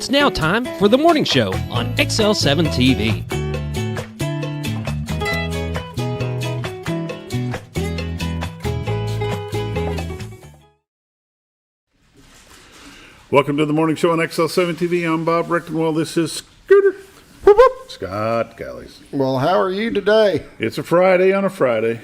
It's now time for the morning show on XL7-TV. Welcome to the morning show on XL7-TV. I'm Bob Rectenwell. This is Scooter. Whoop, whoop. Scott Gallies. Well, how are you today? It's a Friday on a Friday.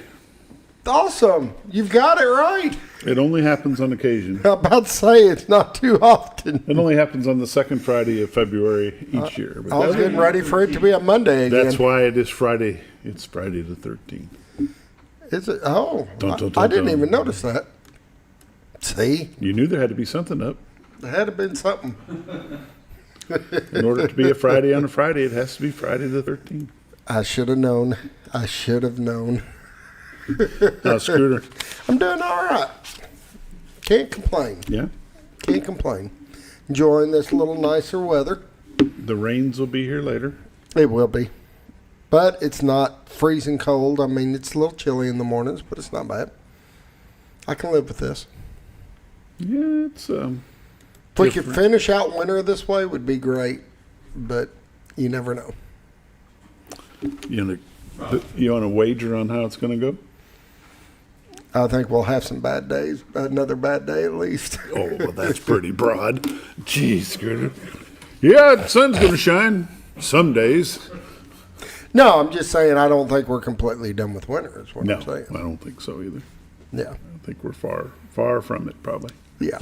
Awesome. You've got it right. It only happens on occasion. I'm about to say it's not too often. It only happens on the second Friday of February each year. But I was getting ready for it to be a Monday again. That's why it is Friday. It's Friday the 13th. Is it? Oh, Dun, dun, dun, I didn't dun. even notice that. See? You knew there had to be something up. There had to have been something. In order to be a Friday on a Friday, it has to be Friday the 13th. I should have known. I should have known. Scooter. I'm doing all right. Can't complain. Yeah. Can't complain. Enjoying this little nicer weather. The rains will be here later. It will be. But it's not freezing cold. I mean, it's a little chilly in the mornings, but it's not bad. I can live with this. Yeah, it's If we could finish out winter this way, would be great. But you never know. You want to wager on how it's going to go? I think we'll have some bad days. Another bad day at least. Oh, well, that's pretty broad. Jeez, Scooter. Yeah, the sun's going to shine some days. No, I'm just saying I don't think we're completely done with winter is what No, I'm saying. I don't think so either. Yeah. I think we're far from it, probably. Yeah.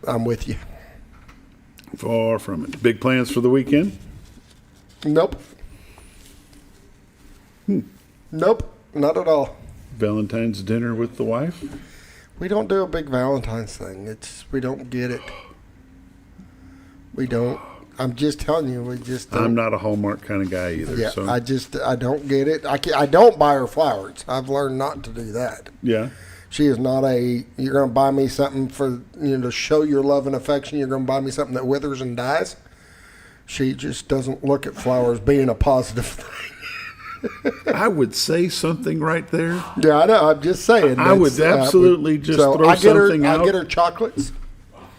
I'm with you. Far from it. Big plans for the weekend? Nope. Nope. Not at all. Valentine's dinner with the wife? We don't do a big Valentine's thing. We don't get it. We don't. I'm just telling you, we just don't. I'm not a Hallmark kind of guy either. Yeah, so. I don't get it. I don't buy her flowers. I've learned not to do that. Yeah. She is not you're going to buy me something to show your love and affection. You're going to buy me something that withers and dies. She just doesn't look at flowers being a positive thing. I would say something right there. Yeah, I know. I'm just saying. I would absolutely just throw something out. I get her chocolates.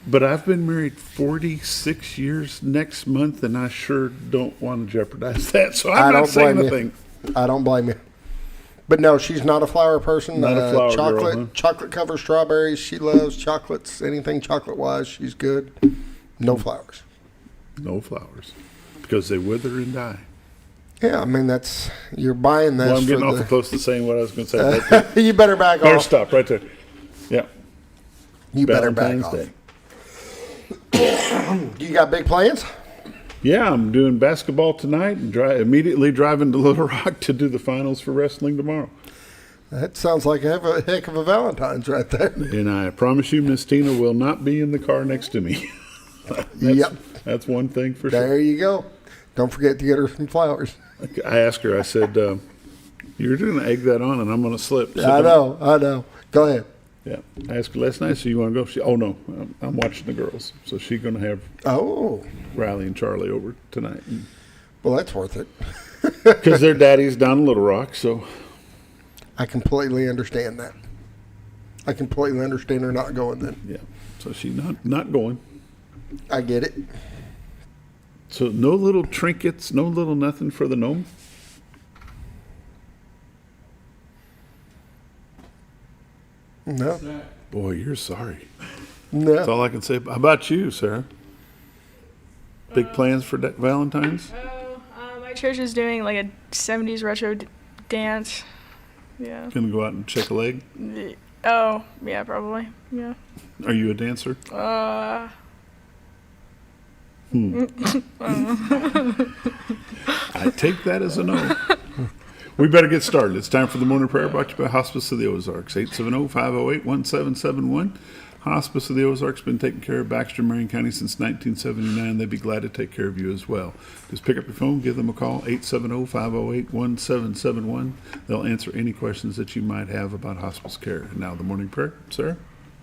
But I've been married 46 years next month, and I sure don't want to jeopardize that. So I'm not saying anything. I don't blame you. But no, she's not a flower person. Not a flower chocolate, girl, huh? Chocolate covered strawberries. She loves chocolates. Anything chocolate wise, she's good. No flowers. No flowers. Because they wither and die. Yeah, I mean, you're buying that. Well, I'm getting awful close to saying what I was going to say. Right there. You better back Better off. stop right there. Yeah. You better back Valentine's off. Day. You got big plans? Yeah, I'm doing basketball tonight and immediately driving to Little Rock to do the finals for wrestling tomorrow. That sounds like a heck of a Valentine's right there. And I promise you, Miss Tina will not be in the car next to me. That's one thing for sure. There you go. Don't forget to get her some flowers. I asked her, I said, you're going to egg that on and I'm going to slip. So I know. Go ahead. Yeah. I asked her last night, so you want to go? Oh, no, I'm watching the girls. So she's going to have Riley and Charlie over tonight. Well, that's worth it. Because their daddy's down in Little Rock, so. I completely understand that. I completely understand her not going then. Yeah. So she's not going. I get it. So no little trinkets, no little nothing for the gnome? No. Boy, you're sorry. No. That's all I can say. How about you, Sarah? Big plans for Valentine's? My church is doing like a 70s retro dance. Yeah. Gonna go out and check a leg? Oh, yeah, probably. Yeah. Are you a dancer? I take that as a no. We better get started. It's time for the morning prayer brought to you by Hospice of the Ozarks, 870-508-1771. Hospice of the Ozarks been taking care of Baxter and Marion County since 1979. They'd be glad to take care of you as well. Just pick up your phone, give them a call, 870-508-1771. They'll answer any questions that you might have about hospice care. And now the morning prayer. Sarah?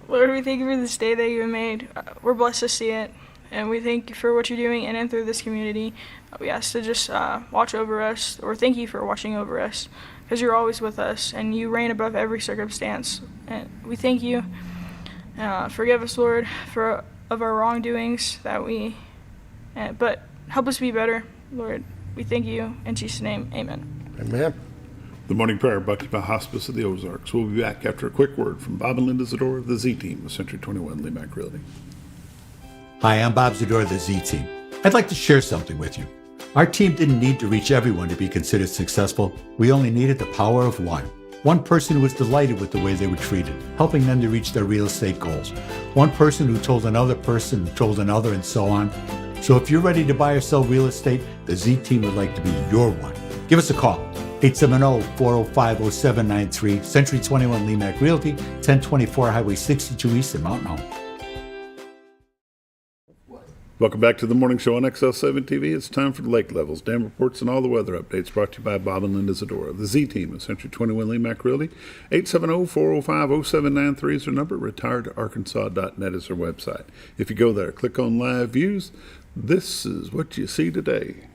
Lord, we thank you for this day that you have made. We're blessed to see it. And we thank you for what you're doing in and through this community. We ask to just watch over us, or thank you for watching over us, because you're always with us, and you reign above every circumstance. And we thank you. Forgive us, Lord, of our wrongdoings, that we but help us be better, Lord. We thank you in Jesus' name. Amen. Amen. The morning prayer brought to you by Hospice of the Ozarks. We'll be back after a quick word from Bob and Linda Zdora of the Z Team of Century 21 LeMac Realty. Hi, I'm Bob Zdora of the Z Team. I'd like to share something with you. Our team didn't need to reach everyone to be considered successful. We only needed the power of one. One person who was delighted with the way they were treated, helping them to reach their real estate goals. One person who told another person who told another, and so on. So if you're ready to buy or sell real estate, the Z Team would like to be your one. Give us a call. 870-405-0793, Century 21 LeMac Realty, 1024 Highway 62 East in Mountain Home. Welcome back to the morning show on XL7-TV. It's time for the lake levels, dam reports, and all the weather updates brought to you by Bob and Linda Zdora of the Z Team of Century 21 LeMac Realty. 870-405-0793 is their number. retiredtoarkansas.net is their website. If you go there, click on live views. This is what you see today.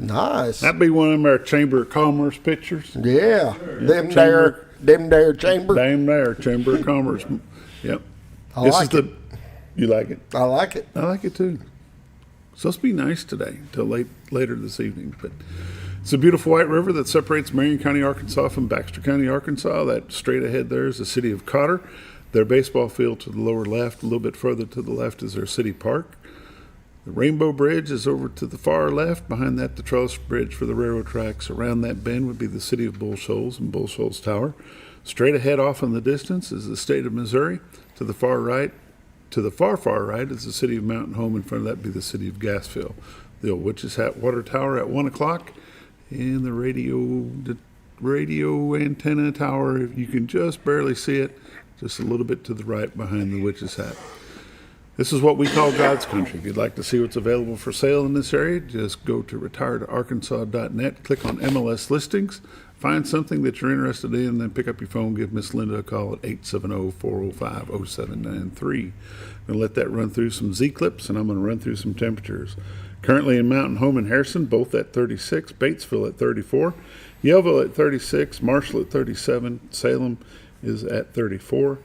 Nice. That'd be one of them our Chamber of Commerce pictures. Yeah. Them Chamber. there chamber. Damn there, Chamber of Commerce. Yep. I like it. You like it? I like it. I like it too. It's supposed to be nice today until later this evening. But it's a beautiful white river that separates Marion County, Arkansas from Baxter County, Arkansas. That straight ahead there is the city of Cotter. Their baseball field to the lower left, a little bit further to the left is their city park. The Rainbow Bridge is over to the far left. Behind that, the Trellis Bridge for the railroad tracks. Around that bend would be the city of Bull Shoals and Bull Shoals Tower. Straight ahead off in the distance is the state of Missouri. To the far right, far right is the city of Mountain Home. In front of that would be the city of Gassville. The old Witch's Hat Water Tower at 1 o'clock. And the radio antenna tower, you can just barely see it, just a little bit to the right behind the Witch's Hat. This is what we call God's country. If you'd like to see what's available for sale in this area, just go to retiredtoarkansas.net, click on MLS listings, find something that you're interested in, and then pick up your phone, give Miss Linda a call at 870-405-0793. I'm going to let that run through some Z-clips, and I'm going to run through some temperatures. Currently in Mountain Home and Harrison, both at 36, Batesville at 34, Yellville at 36, Marshall at 37, Salem is at 34,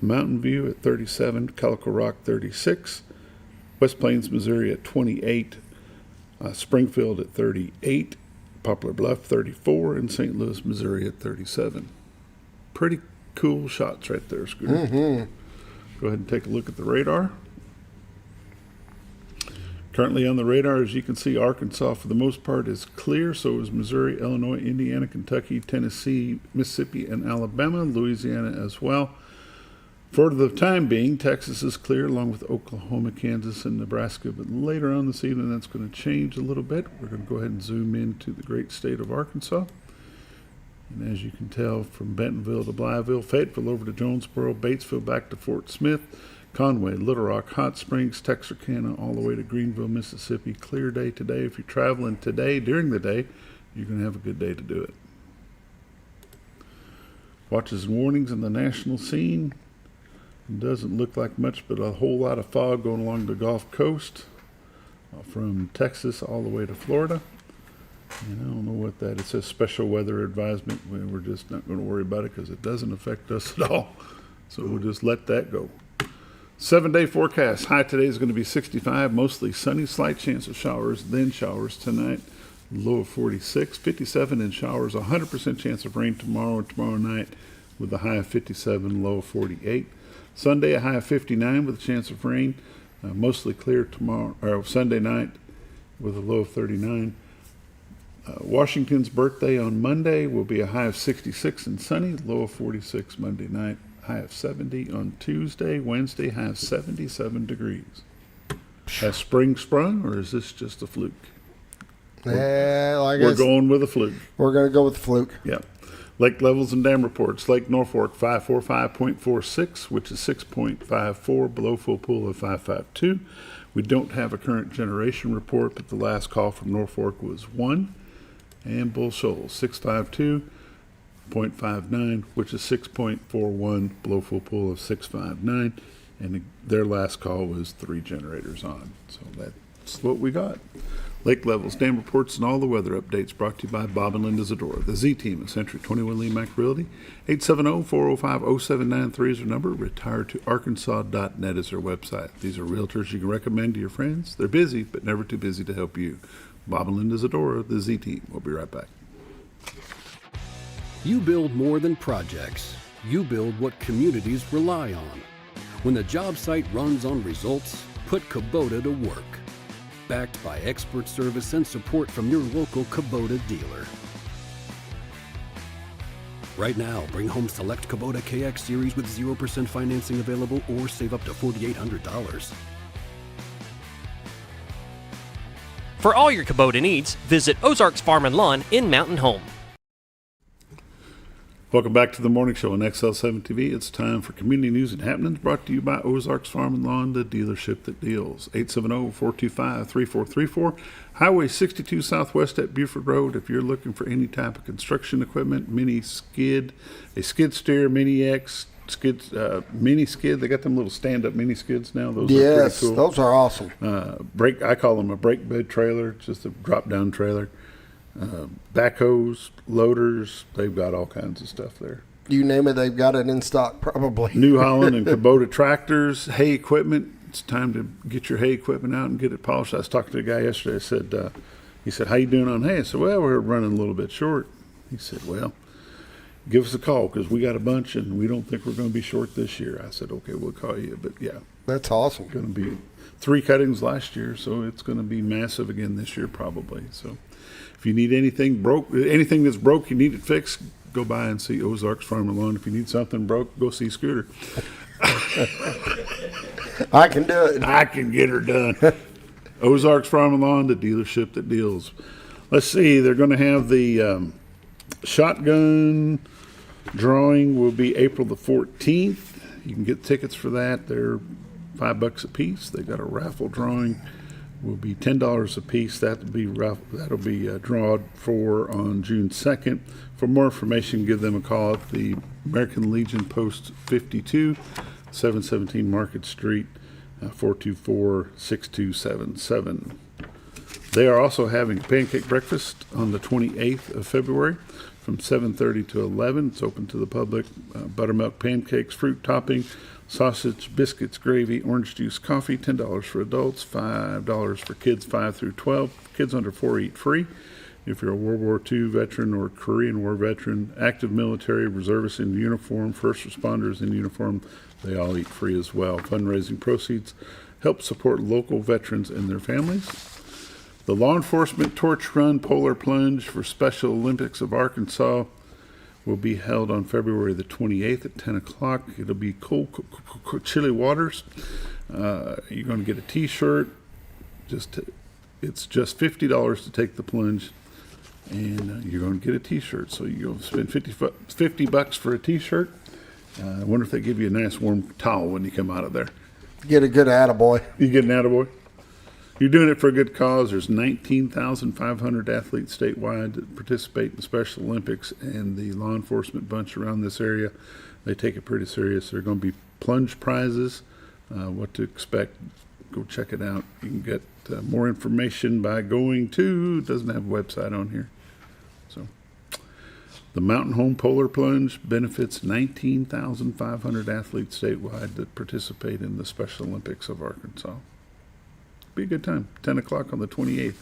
Mountain View at 37, Calico Rock 36, West Plains, Missouri at 28, Springfield at 38, Poplar Bluff 34, and St. Louis, Missouri at 37. Pretty cool shots right there, Scooter. Mm-hmm. Go ahead and take a look at the radar. Currently on the radar, as you can see, Arkansas for the most part is clear. So is Missouri, Illinois, Indiana, Kentucky, Tennessee, Mississippi, and Alabama, Louisiana as well. For the time being, Texas is clear along with Oklahoma, Kansas, and Nebraska. But later on this evening, that's going to change a little bit. We're going to go ahead and zoom into the great state of Arkansas. And as you can tell, from Bentonville to Blytheville, Fayetteville over to Jonesboro, Batesville back to Fort Smith, Conway, Little Rock, Hot Springs, Texarkana, all the way to Greenville, Mississippi. Clear day today. If you're traveling today, during the day, you're going to have a good day to do it. Watches and warnings on the national scene. It doesn't look like much, but a whole lot of fog going along the Gulf Coast from Texas all the way to Florida. And I don't know what that is. It says special weather advisement. We're just not going to worry about it because it doesn't affect us at all. So we'll just let that go. 7-day forecast. High today is going to be 65, mostly sunny, slight chance of showers, then showers tonight. Low of 46, 57 in showers, 100% chance of rain tomorrow and tomorrow night with a high of 57, low of 48. Sunday, a high of 59 with a chance of rain, mostly clear tomorrow or Sunday night with a low of 39. Washington's birthday on Monday will be a high of 66 and sunny, low of 46 Monday night, high of 70 on Tuesday. Wednesday, high of 77 degrees. Has spring sprung, or is this just a fluke? We're going with a fluke. We're going to go with the fluke. Yep. Lake levels and dam reports. Lake Norfolk 545.46, which is 6.54, below full pool of 552. We don't have a current generation report, but the last call from Norfolk was 1. And Bull Shoals 652.59, which is 6.41, below full pool of 659. And their last call was 3 generators on. So that's what we got. Lake levels, dam reports, and all the weather updates brought to you by Bob and Linda Zdora. The Z Team at Century 21 LeMac Realty. 870-405-0793 is their number. Retiredtoarkansas.net is their website. These are realtors you can recommend to your friends. They're busy, but never too busy to help you. Bob and Linda Zdora, the Z Team. We'll be right back. You build more than projects. You build what communities rely on. When the job site runs on results, put Kubota to work. Backed by expert service and support from your local Kubota dealer. Right now, bring home select Kubota KX series with 0% financing available or save up to $4,800. For all your Kubota needs, visit Ozarks Farm and Lawn in Mountain Home. Welcome back to the morning show on XL7-TV. It's time for community news and happenings brought to you by Ozarks Farm and Lawn, the dealership that deals. 870-425-3434. Highway 62 Southwest at Buford Road. If you're looking for any type of construction equipment, mini skid, a skid steer, mini X, mini skid. They got them little stand-up mini skids now. Those are pretty cool. Those are awesome. I call them a brake bed trailer, just a drop-down trailer. Backhoes, loaders, they've got all kinds of stuff there. You name it, they've got it in stock probably. New Holland and Kubota tractors, hay equipment. It's time to get your hay equipment out and get it polished. I was talking to a guy yesterday. I said, he said, how you doing on hay? I said, well, we're running a little bit short. He said, well, give us a call because we got a bunch and we don't think we're going to be short this year. I said, okay, we'll call you. But yeah. That's awesome. Going to be 3 cuttings last year, so it's going to be massive again this year probably. So if you need anything that's broke, you need it fixed, go by and see Ozarks Farm and Lawn. If you need something broke, go see Scooter. I can do it. I can get her done. Ozarks Farm and Lawn, the dealership that deals. Let's see, they're going to have the shotgun drawing will be April the 14th. You can get tickets for that. They're $5 a piece. They got a raffle drawing. Will be $10 a piece. That'll be drawn for on June 2nd. For more information, give them a call at the American Legion Post 52, 717 Market Street, 424-6277. They are also having pancake breakfast on the 28th of February from 7:30 to 11. It's open to the public. Buttermilk pancakes, fruit topping, sausage, biscuits, gravy, orange juice, coffee, $10 for adults, $5 for kids 5 through 12. Kids under 4 eat free. If you're a World War II veteran or Korean War veteran, active military, reservists in uniform, first responders in uniform, they all eat free as well. Fundraising proceeds help support local veterans and their families. The Law Enforcement Torch Run Polar Plunge for Special Olympics of Arkansas will be held on February the 28th at 10 o'clock. It'll be cool, chilly waters. You're going to get a T-shirt. It's just $50 to take the plunge, and you're going to get a T-shirt. So you'll spend $50 for a T-shirt. I wonder if they give you a nice warm towel when you come out of there. Get a good attaboy. You get an attaboy. You're doing it for a good cause. There's 19,500 athletes statewide that participate in the Special Olympics, and the law enforcement bunch around this area, they take it pretty serious. There are going to be plunge prizes, what to expect. Go check it out. You can get more information by going to, doesn't have a website on here. So the Mountain Home Polar Plunge benefits 19,500 athletes statewide that participate in the Special Olympics of Arkansas. Be a good time. 10 o'clock on the 28th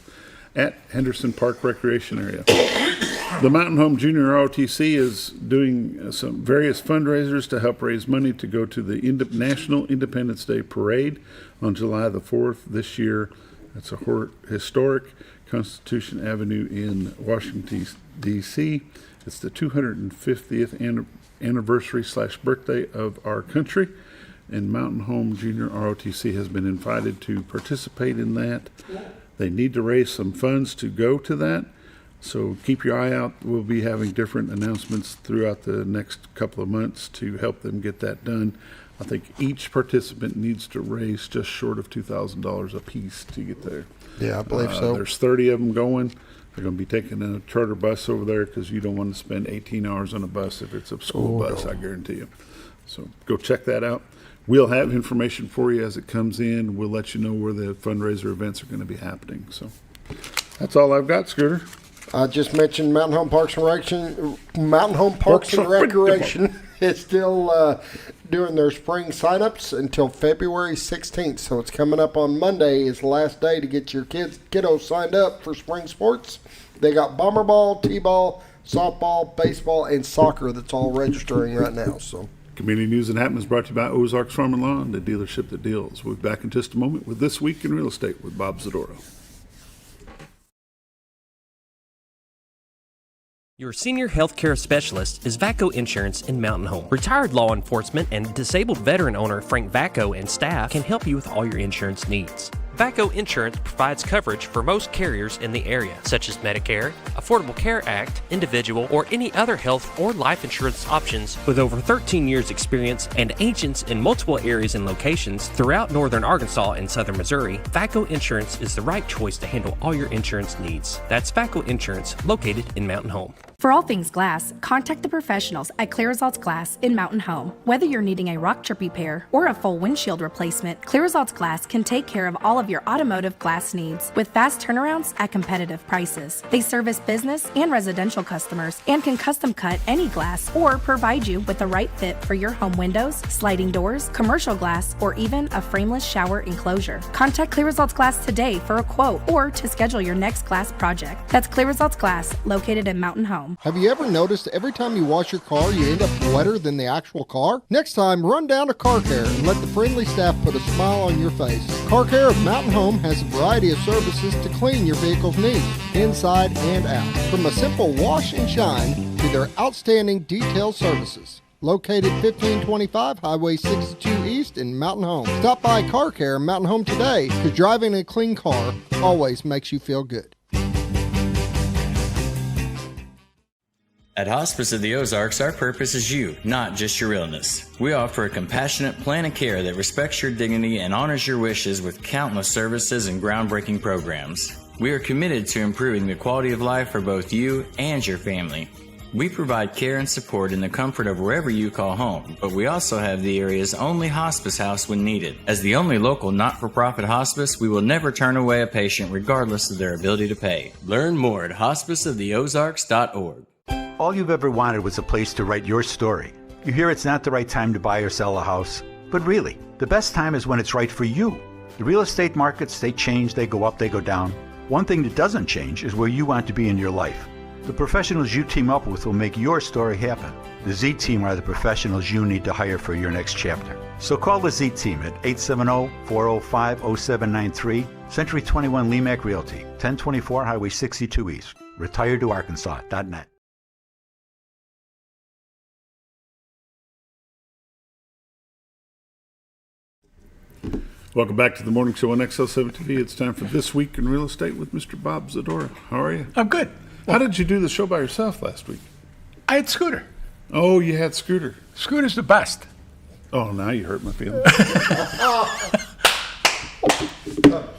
at Henderson Park Recreation Area. The Mountain Home Junior ROTC is doing some various fundraisers to help raise money to go to the National Independence Day Parade on July the 4th this year. It's a historic Constitution Avenue in Washington, D.C. It's the 250th anniversary / birthday of our country. And Mountain Home Junior ROTC has been invited to participate in that. They need to raise some funds to go to that. So keep your eye out. We'll be having different announcements throughout the next couple of months to help them get that done. I think each participant needs to raise just short of $2,000 a piece to get there. Yeah, I believe so. There's 30 of them going. They're going to be taking a charter bus over there because you don't want to spend 18 hours on a bus if it's a school bus, I guarantee you. So go check that out. We'll have information for you as it comes in. We'll let you know where the fundraiser events are going to be happening. So That's all I've got, Scooter. I just mentioned Mountain Home Parks and Recreation is still doing their spring signups until February 16th. So it's coming up on Monday is the last day to get your kiddos signed up for spring sports. They got bomber ball, t-ball, softball, baseball, and soccer that's all registering right now. So Community News and Happenings brought to you by Ozarks Farm and Lawn, the dealership that deals. We'll be back in just a moment with This Week in Real Estate with Bob Zdora. Your senior healthcare specialist is VACO Insurance in Mountain Home. Retired law enforcement and disabled veteran owner Frank VACO and staff can help you with all your insurance needs. VACO Insurance provides coverage for most carriers in the area, such as Medicare, Affordable Care Act, individual, or any other health or life insurance options. With over 13 years experience and agents in multiple areas and locations throughout northern Arkansas and southern Missouri, VACO Insurance is the right choice to handle all your insurance needs. That's VACO Insurance, located in Mountain Home. For all things glass, contact the professionals at Clear Results Glass in Mountain Home. Whether you're needing a rock chip repair or a full windshield replacement, Clear Results Glass can take care of all of your automotive glass needs with fast turnarounds at competitive prices. They service business and residential customers and can custom cut any glass or provide you with the right fit for your home windows, sliding doors, commercial glass, or even a frameless shower enclosure. Contact Clear Results Glass today for a quote or to schedule your next glass project. That's Clear Results Glass, located in Mountain Home. have you ever noticed every time you wash your car, you end up wetter than the actual car? Next time, run down to Car Care and let the friendly staff put a smile on your face. Car Care of Mountain Home has a variety of services to clean your vehicle's needs, inside and out. From a simple wash and shine to their outstanding detail services. Located 1525 Highway 62 East in Mountain Home. Stop by Car Care Mountain Home today, because driving a clean car always makes you feel good. At Hospice of the Ozarks, our purpose is you, not just your illness. We offer a compassionate plan of care that respects your dignity and honors your wishes with countless services and groundbreaking programs. We are committed to improving the quality of life for both you and your family. We provide care and support in the comfort of wherever you call home, but we also have the area's only hospice house when needed. As the only local not-for-profit hospice, we will never turn away a patient regardless of their ability to pay. Learn more at hospiceoftheozarks.org. All you've ever wanted was a place to write your story. You hear it's not the right time to buy or sell a house, but really, the best time is when it's right for you. The real estate markets, they change, they go up, they go down. One thing that doesn't change is where you want to be in your life. The professionals you team up with will make your story happen. The Z Team are the professionals you need to hire for your next chapter. So call the Z Team at 870-405-0793, Century 21 LeMac Realty, 1024 Highway 62 East, retiredtoarkansas.net. Welcome back to the morning show on XL7-TV. It's time for This Week in Real Estate with Mr. Bob Zdora. How are you? I'm good. How did you do the show by yourself last week? I had Scooter. Oh, you had Scooter. Scooter's the best. Oh, now you hurt my feelings.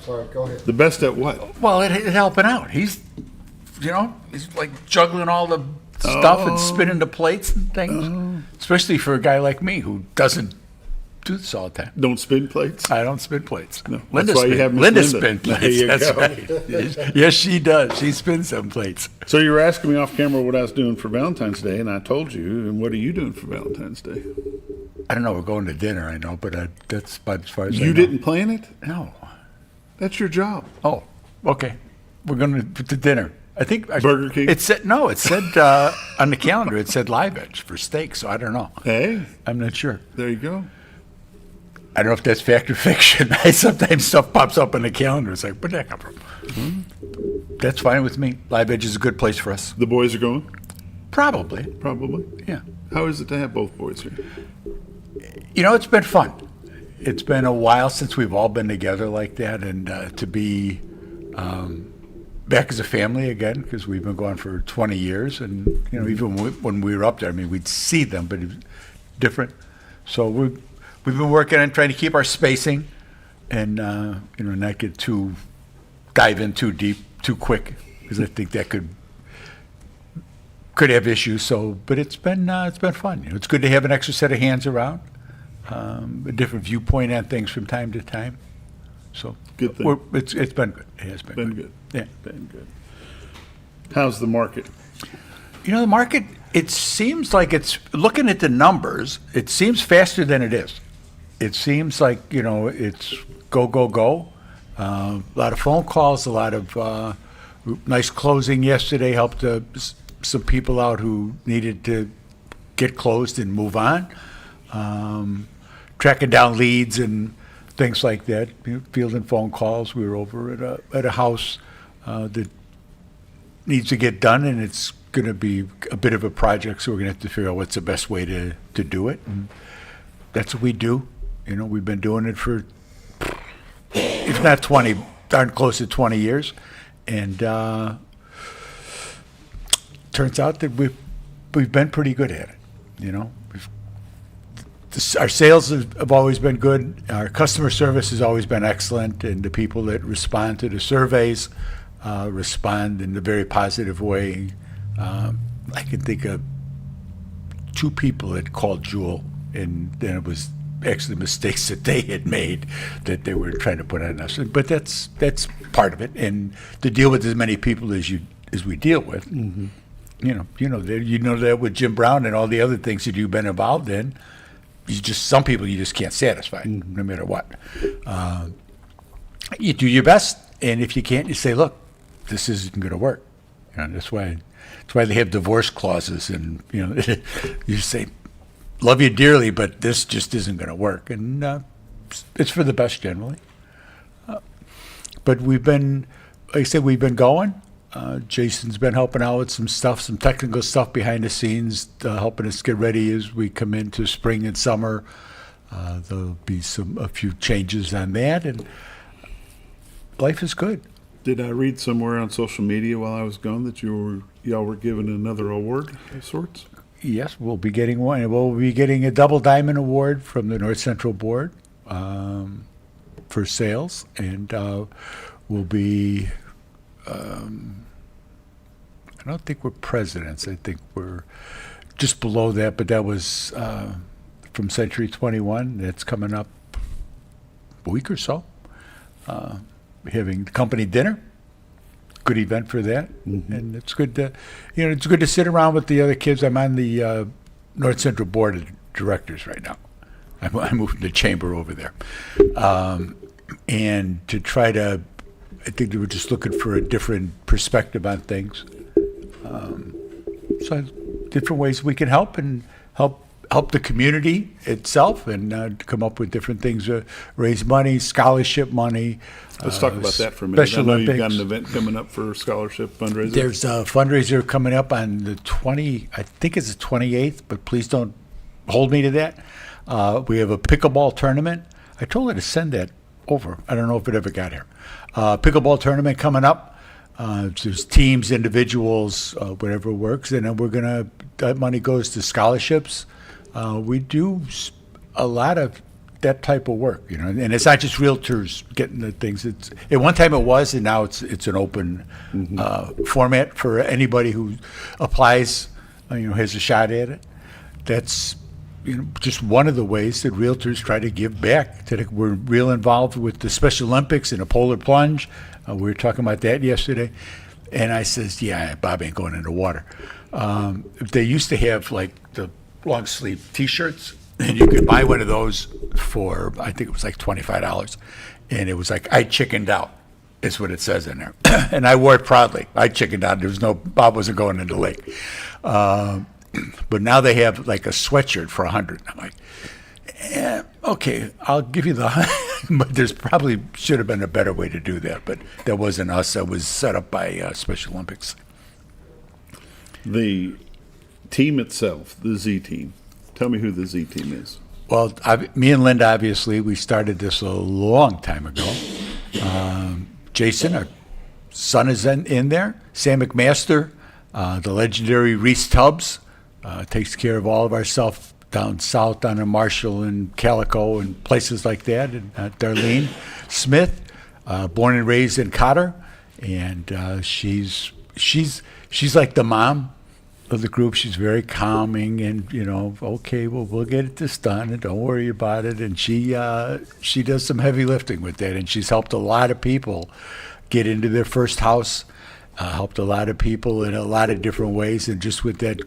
Sorry, go ahead. The best at what? Well, it's helping out. He's like juggling all the stuff and spinning the plates and things. Especially for a guy like me who doesn't do this all the time. Don't spin plates? I don't spin plates. No. Linda That's why you have Miss Linda Linda. spin plates. There you That's go. right. Yes, she does. She spins some plates. So you were asking me off camera what I was doing for Valentine's Day, and I told you. And what are you doing for Valentine's Day? I don't know. We're going to dinner, I know, but that's about as far as I You know. didn't plan it? No. That's your job. Oh, okay. We're going to dinner. I think Burger King? It said on the calendar. It said live edge for steak. So I don't know. Hey, I'm not sure. there you go. I don't know if that's fact or fiction. Sometimes stuff pops up on the calendar. It's like, where'd that come from? That's fine with me. Live edge is a good place for us. The boys are going? Probably. Probably. Yeah. How is it to have both boys here? It's been fun. It's been a while since we've all been together like that, and to be back as a family again, because we've been going for 20 years, and even when we were up there, I mean, we'd see them, but it was different. So we've been working on trying to keep our spacing, and not dive in too deep too quick, because I think that could have issues. So, but it's been fun. It's good to have an extra set of hands around, a different viewpoint on things from time to time. So Good thing. it's been good. It has been, Been good. good. Yeah. Been good. How's the market? The market, it seems like it's, looking at the numbers, it seems faster than it is. It seems like, it's go, go, go. A lot of phone calls, a lot of nice closing yesterday, helped some people out who needed to get closed and move on. Tracking down leads and things like that, fielding phone calls. We were over at a house that needs to get done, and it's going to be a bit of a project, so we're going to have to figure out what's the best way to do it. And that's what we do. We've been doing it for, if not 20, darn close to 20 years. And turns out that we've been pretty good at it. Our sales have always been good. Our customer service has always been excellent, and the people that respond to the surveys respond in a very positive way. I can think of 2 people that called Jewel, and then it was actually mistakes that they had made that they were trying to put on us. But that's part of it, and to deal with as many people as we deal with. Mm-hmm. You know that with Jim Brown and all the other things that you've been involved in, some people you just can't satisfy, no matter what. You do your best, and if you can't, you say, "Look, this isn't going to work." That's why they have divorce clauses, and you say, "Love you dearly, but this just isn't going to work," and it's for the best generally. But we've been, like I said, we've been going. Jason's been helping out with some technical stuff behind the scenes, helping us get ready as we come into spring and summer. There'll be a few changes on that, and life is good. Did I read somewhere on social media while I was gone that y'all were given another award of sorts? Yes, we'll be getting one. We'll be getting a Double Diamond Award from the North Central Board for sales, and we'll be. I don't think we're presidents. I think we're just below that, but that was from Century 21. That's coming up a week or so. Having company dinner, good event for that, and it's good to sit around with the other kids. I'm on the North Central Board of Directors right now. I moved the chamber over there, and to try to. I think they were just looking for a different perspective on things. So different ways we can help the community itself, and come up with different things, raise money, scholarship money. Let's talk about that for a minute. Special I know Olympics. You've got an event coming up for scholarship fundraiser. There's a fundraiser coming up on the I think it's the 28th, but please don't hold me to that. We have a pickleball tournament. I told her to send that over. I don't know if it ever got here. Pickleball tournament coming up. There's teams, individuals, whatever works, and then that money goes to scholarships. We do a lot of that type of work, and it's not just realtors getting the things. At one time it was, and now it's an open format for anybody who applies, has a shot at it. That's just one of the ways that realtors try to give back. We're real involved with the Special Olympics and the polar plunge. We were talking about that yesterday. And I says, yeah, Bob ain't going in the water. They used to have like the long sleeve T-shirts, and you could buy one of those for, I think it was like $25. And it was like, I chickened out, is what it says in there. And I wore it proudly. I chickened out. Bob wasn't going in the lake. But now they have like a sweatshirt for $100. I'm like, okay, I'll give you the. But there's probably should have been a better way to do that. But that wasn't us. That was set up by Special Olympics. The team itself, the Z team. Tell me who the Z team is. Well, me and Linda, obviously, we started this a long time ago. Jason, our son, is in there. Sam McMaster, the legendary Reese Tubbs. Takes care of all of our stuff down south on the Marshall and Calico and places like that. And Darlene Smith, born and raised in Cotter, and she's like the mom of the group. She's very calming, and okay, well, we'll get this done, and don't worry about it. And she does some heavy lifting with that, and she's helped a lot of people get into their first house. Helped a lot of people in a lot of different ways, and just with that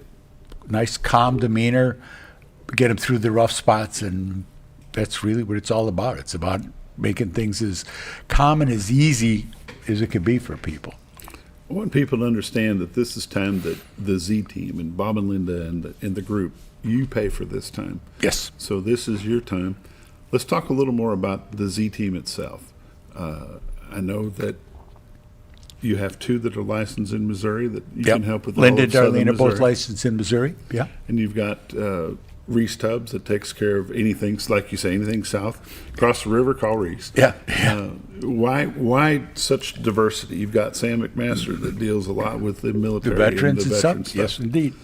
nice, calm demeanor, get them through the rough spots, and that's really what it's all about. It's about making things as calm and as easy as it can be for people. I want people to understand that this is time that the Z team and Bob and Linda and the group, you pay for this time. Yes. So this is your time. Let's talk a little more about the Z team itself. I know that you have two that are licensed in Missouri that you can help with. Linda all and of Southern Darlene are both Missouri. licensed in Missouri. Yeah. And you've got Reese Tubbs that takes care of anything, like you say, anything south. Across the river, call Reese. Yeah. Why such diversity? You've got Sam McMaster that deals a lot with the The military veterans and and the veteran stuff. Yes, indeed.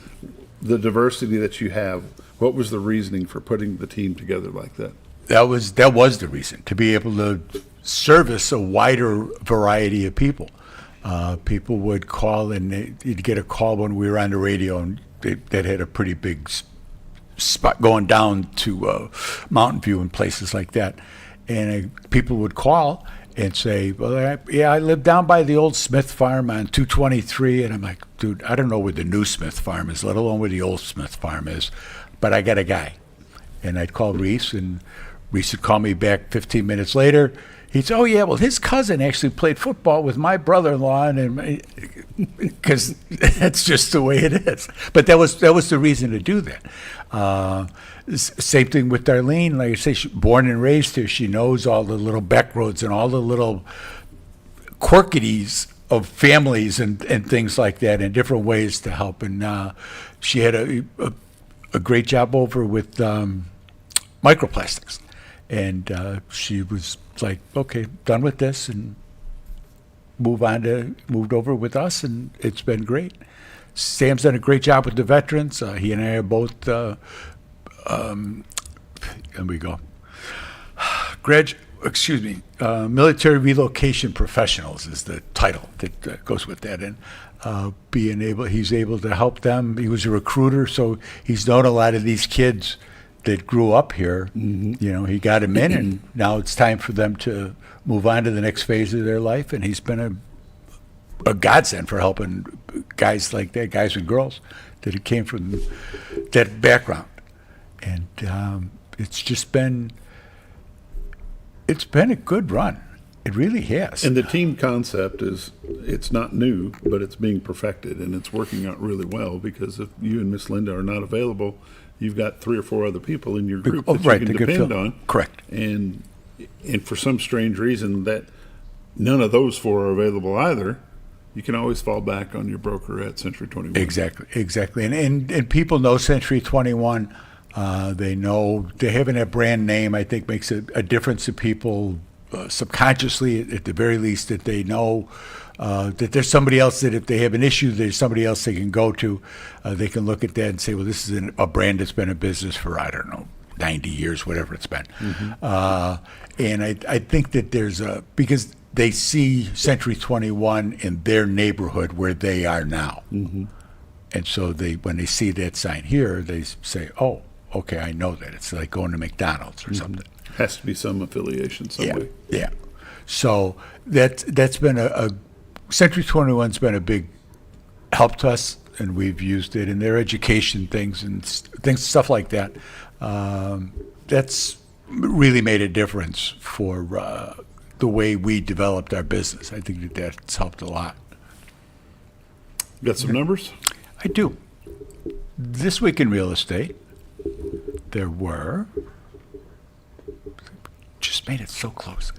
The diversity that you have, what was the reasoning for putting the team together like that? That was the reason, to be able to service a wider variety of people. People would call, and you'd get a call when we were on the radio, and that had a pretty big spot going down to Mountain View and places like that. And people would call and say, well, I live down by the old Smith farm on 223. And I'm like, dude, I don't know where the new Smith farm is, let alone where the old Smith farm is, but I got a guy. And I'd call Reese, and Reese would call me back 15 minutes later. He'd say, oh, yeah, well, his cousin actually played football with my brother-in-law, and because that's just the way it is. But that was the reason to do that. Same thing with Darlene. Like I say, she, born and raised here, she knows all the little back roads and all the little quirkities of families and things like that, and different ways to help. And she had a great job over with microplastics. And she was like, okay, done with this, and moved over with us, and it's been great. Sam's done a great job with the veterans. He and I are both, there we go, military relocation professionals is the title that goes with that. And he's able to help them. He was a recruiter, so he's known a lot of these kids that grew up here. He got them in, and now it's time for them to move on to the next phase of their life. And he's been a godsend for helping guys like that, guys and girls that came from that background. And it's been a good run. It really has. And the team concept it's not new, but it's being perfected, and it's working out really well, because if you and Miss Linda are not available, you've got 3 or 4 other people in your group that you can depend on. Correct. And for some strange reason that none of those 4 are available either, you can always fall back on your broker at Century 21. Exactly. And people know Century 21. They know having that brand name, I think, makes a difference to people subconsciously, at the very least, that they know that there's somebody else that if they have an issue, there's somebody else they can go to. They can look at that and say, well, this is a brand that's been in business for, I don't know, 90 years, whatever it's been. And I think that because they see Century 21 in their neighborhood where they are now. And so when they see that sign here, they say, oh, okay, I know that. It's like going to McDonald's or something. Has to be some affiliation some way. Yeah. So that's been Century 21's been a big help to us, and we've used it in their education things and stuff like that. That's really made a difference for the way we developed our business. I think that's helped a lot. Got some numbers? I do. This week in real estate, there were, just made it so close.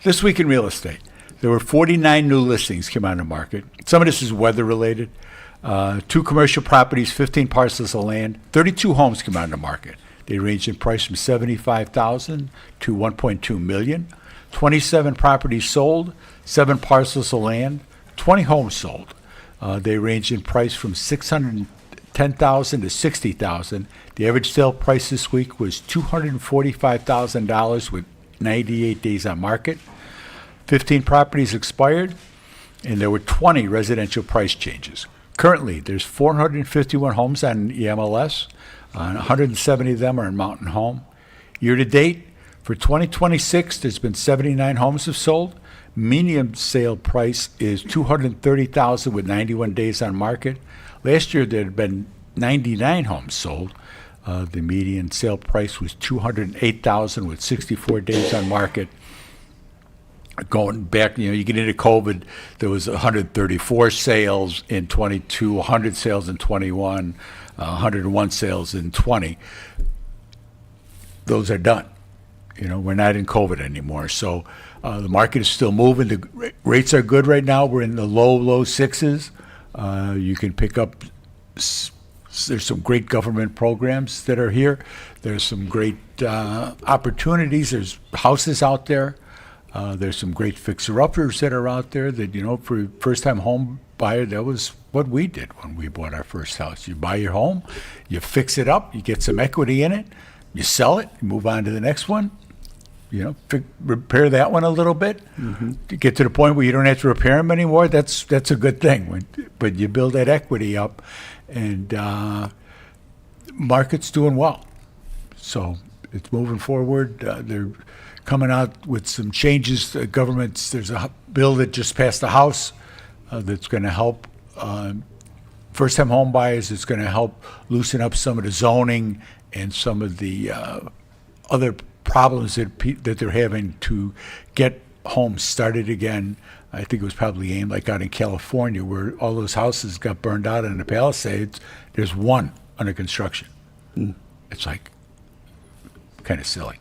This week in real estate, there were 49 new listings came on the market. Some of this is weather related. 2 commercial properties, 15 parcels of land, 32 homes came on the market. They range in price from $75,000 to $1.2 million. 27 properties sold, 7 parcels of land, 20 homes sold. They range in price from $610,000 to $60,000. The average sale price this week was $245,000 with 98 days on market. 15 properties expired, and there were 20 residential price changes. Currently, there's 451 homes on the MLS. 170 of them are in Mountain Home. Year to date, for 2026, there's been 79 homes have sold. Median sale price is $230,000 with 91 days on market. Last year, there had been 99 homes sold. The median sale price was $208,000 with 64 days on market. Going back, you get into COVID, there was 134 sales in 22, 100 sales in 21, 101 sales in 20. Those are done. We're not in COVID anymore. So the market is still moving. The rates are good right now. We're in the low sixes. You can pick up, there's some great government programs that are here. There's some great opportunities. There's houses out there. There's some great fixer-uppers that are out there that, for a first-time home buyer, that was what we did when we bought our first house. You buy your home, you fix it up, you get some equity in it, you sell it, you move on to the next one, repair that one a little bit, to get to the point where you don't have to repair them anymore. That's a good thing. But you build that equity up, and market's doing well. So it's moving forward. They're coming out with some changes. The there's a bill that just passed the House that's going to help first-time home buyers. It's going to help loosen up some of the zoning and some of the other problems that they're having to get homes started again. I think it was probably aimed like out in California where all those houses got burned out in the Palisades. There's one under construction. It's like kind of silly.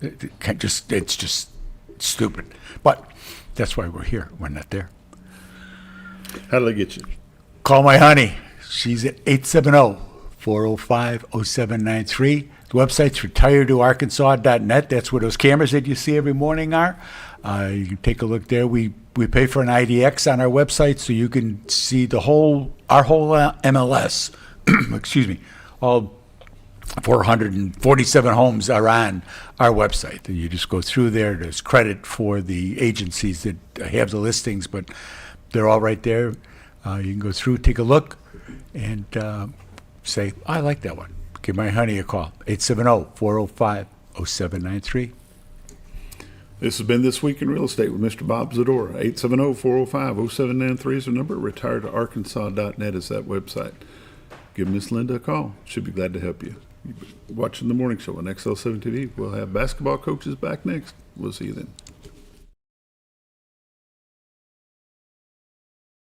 It's just stupid. But that's why we're here. We're not there. How do they get you? Call my honey. She's at 870-405-0793. The website's retiredtoarkansas.net. That's where those cameras that you see every morning are. You can take a look there. We pay for an IDX on our website so you can see our whole MLS. Excuse me. All 447 homes are on our website. You just go through there. There's credit for the agencies that have the listings, but they're all right there. You can go through, take a look, and say, I like that one. Give my honey a call, 870-405-0793. This has been This Week in Real Estate with Mr. Bob Zdora. 870-405-0793 is our number. Retiredtoarkansas.net is that website. Give Miss Linda a call. She'll be glad to help you. Watching the morning show on XL7-TV. We'll have basketball coaches back next. We'll see you then.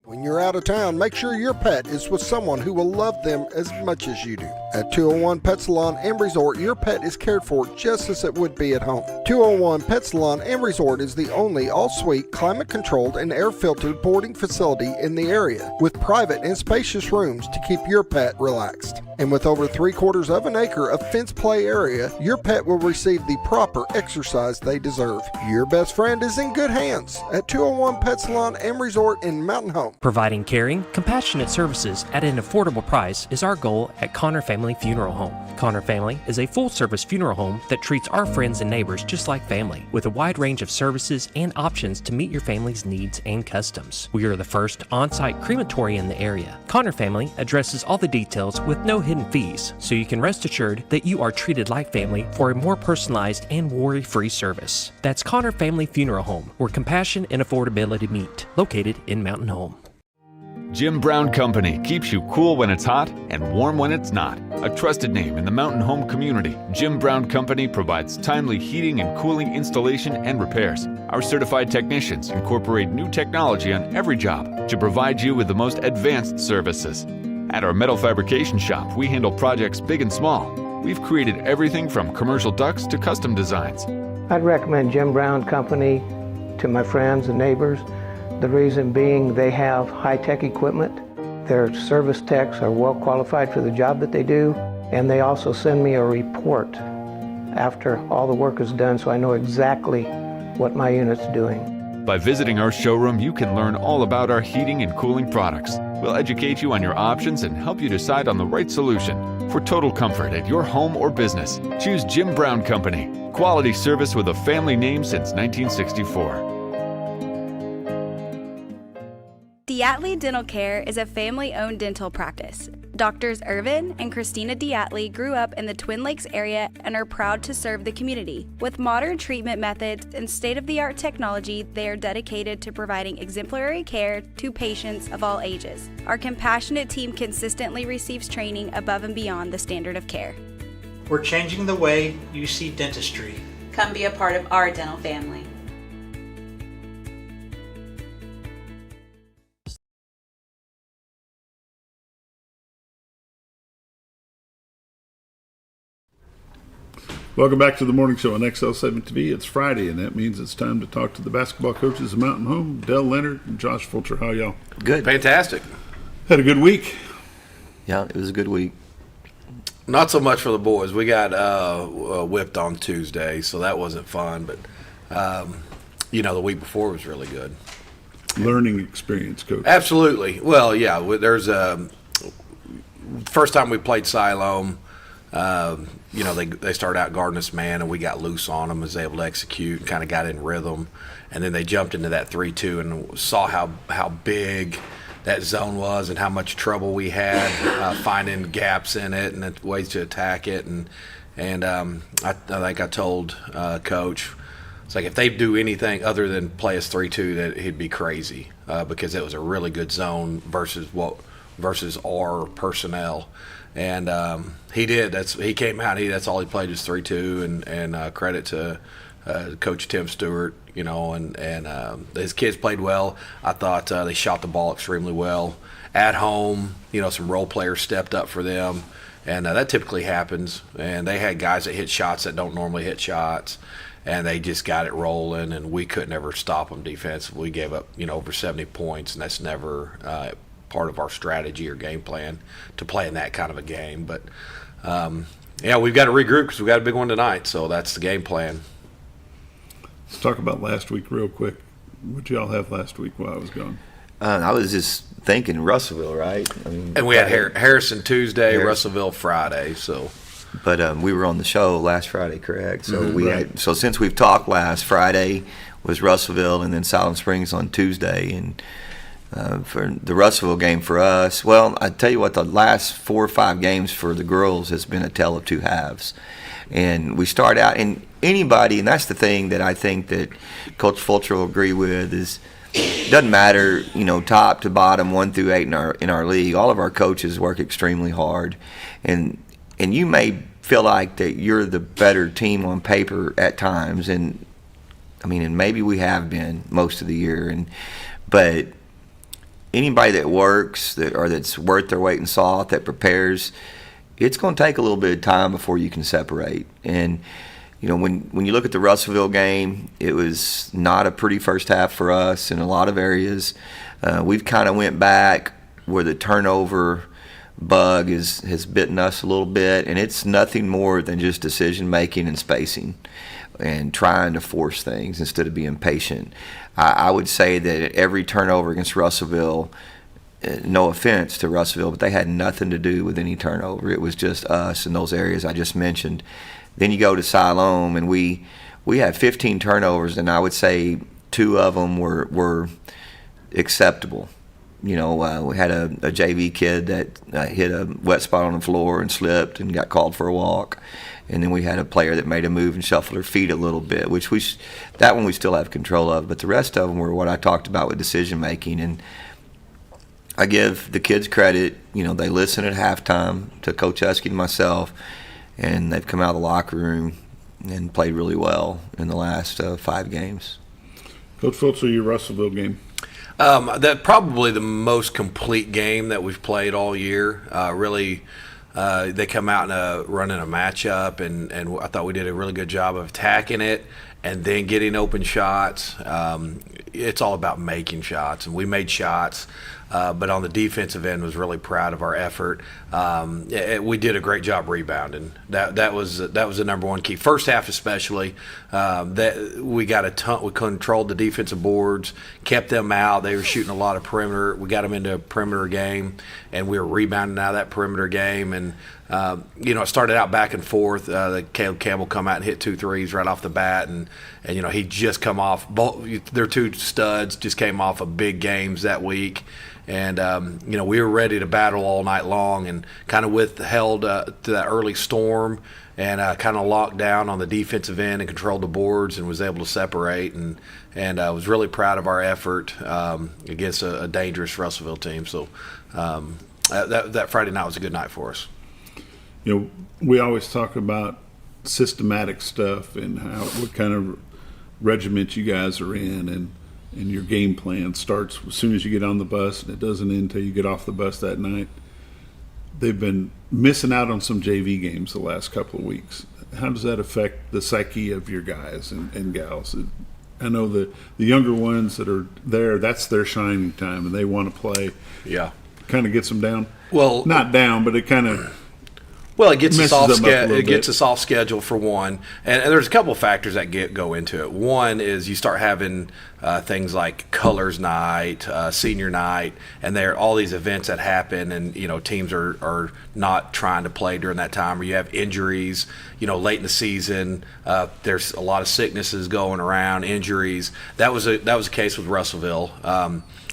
When you're out of town, make sure your pet is with someone who will love them as much as you do. At 201 Pet Salon and Resort, your pet is cared for just as it would be at home. 201 Pet Salon and Resort is the only all-suite, climate-controlled, and air-filtered boarding facility in the area, with private and spacious rooms to keep your pet relaxed. And with over 3/4 of an acre of fenced play area, your pet will receive the proper exercise they deserve. Your best friend is in good hands at 201 Pet Salon and Resort in Mountain Home. Providing caring, compassionate services at an affordable price is our goal at Connor Family Funeral Home. Connor Family is a full-service funeral home that treats our friends and neighbors just like family, with a wide range of services and options to meet your family's needs and customs. We are the first on-site crematory in the area. Connor Family addresses all the details with no hidden fees, so you can rest assured that you are treated like family for a more personalized and worry-free service. That's Connor Family Funeral Home, where compassion and affordability meet, located in Mountain Home. Jim Brown Company keeps you cool when it's hot and warm when it's not. A trusted name in the Mountain Home community, Jim Brown Company provides timely heating and cooling installation and repairs. Our certified technicians incorporate new technology on every job to provide you with the most advanced services. At our metal fabrication shop, we handle projects big and small. We've created everything from commercial ducts to custom designs. I'd recommend Jim Brown Company to my friends and neighbors. The reason being they have high-tech equipment. Their service techs are well qualified for the job that they do, and they also send me a report after all the work is done so I know exactly what my unit's doing. By visiting our showroom, you can learn all about our heating and cooling products. We'll educate you on your options and help you decide on the right solution. For total comfort at your home or business, choose Jim Brown Company. Quality service with a family name since 1964. Diatley Dental Care is a family-owned dental practice. Doctors Irvin and Christina Diatley grew up in the Twin Lakes area and are proud to serve the community. With modern treatment methods and state-of-the-art technology, they are dedicated to providing exemplary care to patients of all ages. Our compassionate team consistently receives training above and beyond the standard of care. We're changing the way you see dentistry. Come be a part of our dental family. Welcome back to the morning show on XL7-TV. It's Friday, and that means it's time to talk to the basketball coaches of Mountain Home, Dell, Leonard, and Josh Fulcher. How y'all? Good. Fantastic. Had a good week. Yeah, it was a good week. Not so much for the boys. We got whipped on Tuesday, so that wasn't fun. But, the week before was really good. Learning experience, Coach. Absolutely. Well, yeah, there's first time we played Siloam, they started out guarding us man, and we got loose on them, was able to execute, and kind of got in rhythm. And then they jumped into that 3-2 and saw how big that zone was and how much trouble we had finding gaps in it and ways to attack it. And I think I told Coach, it's like if they do anything other than play us 3-2, that he'd be crazy because it was a really good zone versus our personnel. And he did. He came out. That's all he played is 3-2. And credit to Coach Tim Stewart. And his kids played well. I thought they shot the ball extremely well at home. Some role players stepped up for them, and that typically happens. And they had guys that hit shots that don't normally hit shots, and they just got it rolling. And we couldn't ever stop them defensively. We gave up over 70 points, and that's never part of our strategy or game plan to play in that kind of a game. But we've got to regroup because we got a big one tonight. So that's the game plan. Let's talk about last week real quick. What y'all have last week while I was gone? I was just thinking Russellville, right? And we had Harrison Tuesday, Russellville Friday. So, but we were on the show last Friday, correct? So So since we've talked last Friday was Russellville, and then Silent Springs on Tuesday, and for the Russellville game for us, well, I tell you what, the last 4 or 5 games for the girls has been a tale of two halves. And we start out, and anybody, and that's the thing that I think that Coach Fulcher will agree with, is it doesn't matter, top to bottom, 1 through 8 in our league. All of our coaches work extremely hard, and you may feel like that you're the better team on paper at times, and maybe we have been most of the year, but anybody that works that's worth their weight in salt, that prepares, it's going to take a little bit of time before you can separate. And when you look at the Russellville game, it was not a pretty first half for us in a lot of areas. We've kind of went back where the turnover bug has bitten us a little bit, and it's nothing more than just decision making and spacing and trying to force things instead of being patient. I would say that every turnover against Russellville, no offense to Russellville, but they had nothing to do with any turnover. It was just us in those areas I just mentioned. Then you go to Siloam, and we had 15 turnovers, and I would say 2 of them were acceptable. We had a JV kid that hit a wet spot on the floor and slipped and got called for a walk. And then we had a player that made a move and shuffled her feet a little bit, which that one we still have control of. But the rest of them were what I talked about with decision making. And I give the kids credit. They listen at halftime to Coach Husky and myself, and they've come out of the locker room and played really well in the last 5 games. Coach Fulcher, your Russellville game. That probably the most complete game that we've played all year. Really, they come out and running a matchup, and I thought we did a really good job of attacking it and then getting open shots. It's all about making shots, and we made shots. But on the defensive end, was really proud of our effort. We did a great job rebounding. That was the number one key. First half especially, that we got a ton. We controlled the defensive boards, kept them out. They were shooting a lot of perimeter. We got them into a perimeter game, and we were rebounding out of that perimeter game. And It started out back and forth. Caleb Campbell come out and hit 2 threes right off the bat, and he just come off. Their 2 studs just came off of big games that week, and we were ready to battle all night long, and kind of withheld to that early storm, and kind of locked down on the defensive end and controlled the boards and was able to separate, and I was really proud of our effort against a dangerous Russellville team. So that Friday night was a good night for us. We always talk about systematic stuff and what kind of regiment you guys are in, and your game plan starts as soon as you get on the bus, and it doesn't end until you get off the bus that night. They've been missing out on some JV games the last couple of weeks. How does that affect the psyche of your guys and gals? I know the younger ones that are there, that's their shining time, and they want to play. Yeah. Kind of gets them down. Well, not down, but it kind of. Well, it gets us off schedule for one, and there's a couple of factors that go into it. One is you start having things like Colors Night, Senior Night, and there are all these events that happen, and teams are not trying to play during that time, or you have injuries. Late in the season, there's a lot of sicknesses going around, injuries. That was a case with Russellville.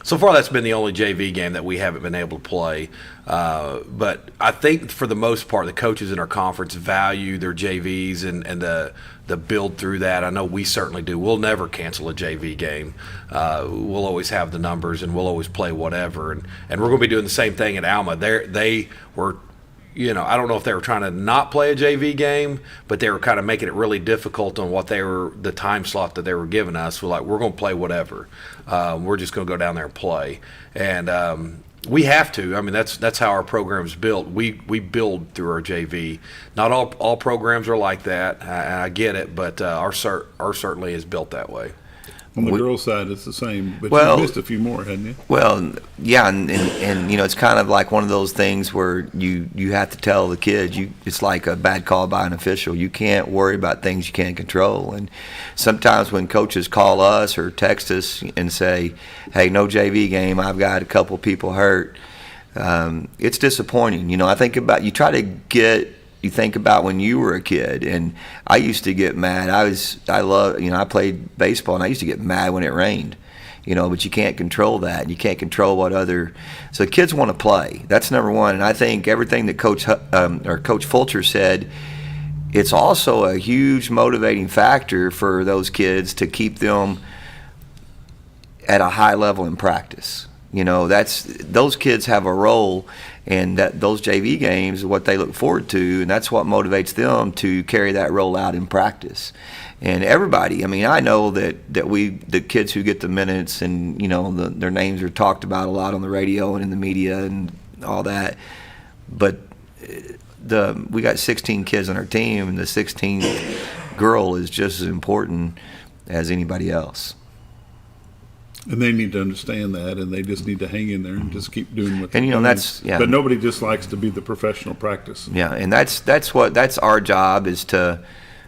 So far, that's been the only JV game that we haven't been able to play. But I think for the most part, the coaches in our conference value their JVs and the build through that. I know we certainly do. We'll never cancel a JV game. We'll always have the numbers, and we'll always play whatever. And we're going to be doing the same thing at Alma. They were, I don't know if they were trying to not play a JV game, but they were kind of making it really difficult on the time slot that they were giving us. We're going to play whatever. We're just going to go down there and play. And we have to. I mean, that's how our program's built. We build through our JV. Not all programs are like that. I get it, but our certainly is built that way. On the girls' side, it's the same, but you missed a few more, hadn't you? Well, yeah, and it's kind of like one of those things where you have to tell the kids, it's like a bad call by an official. You can't worry about things you can't control. And sometimes when coaches call us or text us and say, hey, no JV game, I've got a couple people hurt, it's disappointing. I think about, you think about when you were a kid, and I used to get mad. I played baseball, and I used to get mad when it rained, but you can't control that. You can't control so kids want to play. That's number one. And I think everything that Coach Fulcher said, it's also a huge motivating factor for those kids to keep them at a high level in practice. Those kids have a role, and those JV games are what they look forward to, and that's what motivates them to carry that role out in practice. And everybody, I know that the kids who get the minutes and their names are talked about a lot on the radio and in the media and all that, but we got 16 kids on our team, and the 16th girl is just as important as anybody else. And they need to understand that, and they just need to hang in there and just keep doing what they're doing. Yeah. But nobody just likes to be the professional practice. Yeah, and that's our job, is to